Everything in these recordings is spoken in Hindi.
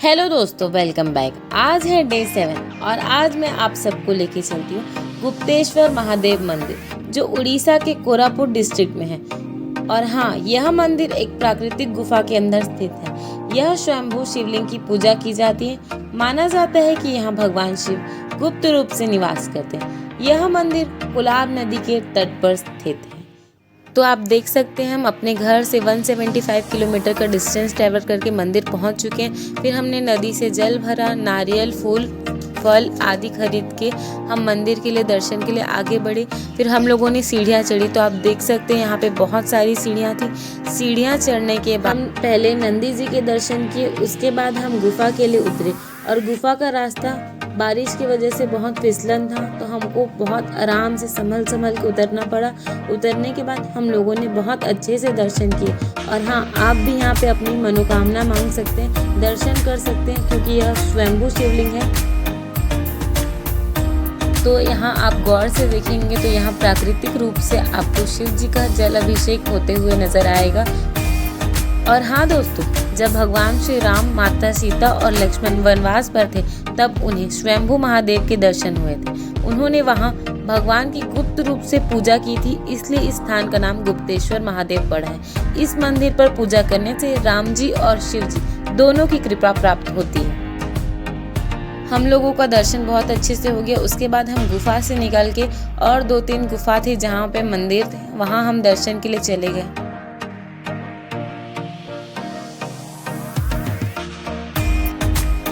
हेलो दोस्तों, वेलकम बैक। आज है डे 7 और आज मैं आप सबको लेके चलती हूँ गुप्तेश्वर महादेव मंदिर, जो उड़ीसा के कोरापुट डिस्ट्रिक्ट में है। और हाँ, यह मंदिर एक प्राकृतिक गुफा के अंदर स्थित है। यह स्वयंभू शिवलिंग की पूजा की जाती है। माना जाता है कि यहाँ भगवान शिव गुप्त रूप से निवास करते हैं। यह मंदिर कोलाब नदी के तट पर स्थित है। तो आप देख सकते हैं, हम अपने घर से 175 किलोमीटर का डिस्टेंस ट्रैवल करके मंदिर पहुंच चुके हैं। फिर हमने नदी से जल भरा, नारियल, फूल, फल आदि खरीद के हम मंदिर के लिए दर्शन के लिए आगे बढ़े। फिर हम लोगों ने सीढ़ियाँ चढ़ी। तो आप देख सकते हैं यहाँ पे बहुत सारी सीढ़ियाँ थी। सीढ़ियाँ चढ़ने के बाद हम पहले नंदी जी के दर्शन किए, उसके बाद हम गुफा के लिए उतरे। और गुफा का रास्ता बारिश की वजह से बहुत फिसलन था, तो हमको बहुत आराम से संभल के उतरना पड़ा। उतरने के बाद हम लोगों ने बहुत अच्छे से दर्शन किए। और हाँ, आप भी यहाँ पे अपनी मनोकामना मांग सकते हैं, दर्शन कर सकते हैं, क्योंकि यह स्वयंभू शिवलिंग है। तो यहाँ आप गौर से देखेंगे तो यहाँ प्राकृतिक रूप से आपको शिव जी का जल अभिषेक होते हुए नजर आएगा। और हाँ दोस्तों, जब भगवान श्री राम, माता सीता और लक्ष्मण वनवास पर थे, तब उन्हें स्वयंभू महादेव के दर्शन हुए थे। उन्होंने वहां भगवान की गुप्त रूप से पूजा की थी, इसलिए इस स्थान का नाम गुप्तेश्वर महादेव पड़ा है। इस मंदिर पर पूजा करने से राम जी और शिव जी दोनों की कृपा प्राप्त होती है। हम लोगों का दर्शन बहुत अच्छे से हो गया। उसके बाद हम गुफा से निकल के, और 2-3 गुफा थी जहाँ पे मंदिर थे, वहाँ हम दर्शन के लिए चले गए।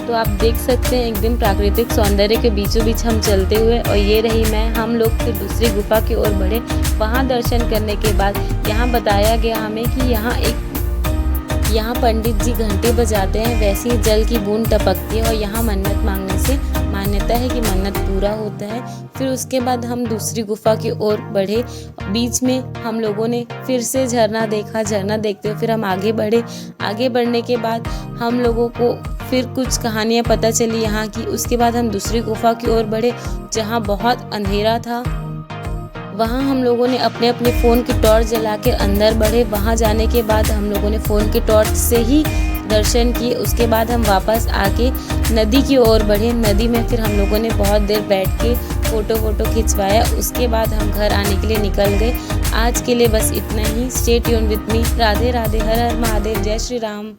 तो आप देख सकते हैं एकदम प्राकृतिक सौंदर्य के बीचों बीच हम चलते हुए, और ये रही मैं। हम लोग फिर दूसरी गुफा की ओर बढ़े। वहाँ दर्शन करने के बाद यहाँ बताया गया हमें कि यहाँ पंडित जी घंटे बजाते हैं, वैसे ही जल की बूंद टपकती है, और यहाँ मन्नत मांगने से मान्यता है कि मन्नत पूरा होता है। फिर उसके बाद हम दूसरी गुफा की ओर बढ़े। बीच में हम लोगों ने फिर से झरना देखा। झरना देखते हुए फिर हम आगे बढ़े। आगे बढ़ने के बाद हम लोगों को फिर कुछ कहानियाँ पता चली यहाँ की। उसके बाद हम दूसरी गुफा की ओर बढ़े, जहाँ बहुत अंधेरा था। वहाँ हम लोगों ने अपने अपने फ़ोन की टॉर्च जला के अंदर बढ़े। वहाँ जाने के बाद हम लोगों ने फ़ोन की टॉर्च से ही दर्शन किए। उसके बाद हम वापस आके नदी की ओर बढ़े। नदी में फिर हम लोगों ने बहुत देर बैठ के फ़ोटो खिंचवाया। उसके बाद हम घर आने के लिए निकल गए। आज के लिए बस इतना ही। Stay tuned with me. Radhe Radhe. Har Har Mahadev. जय श्री राम।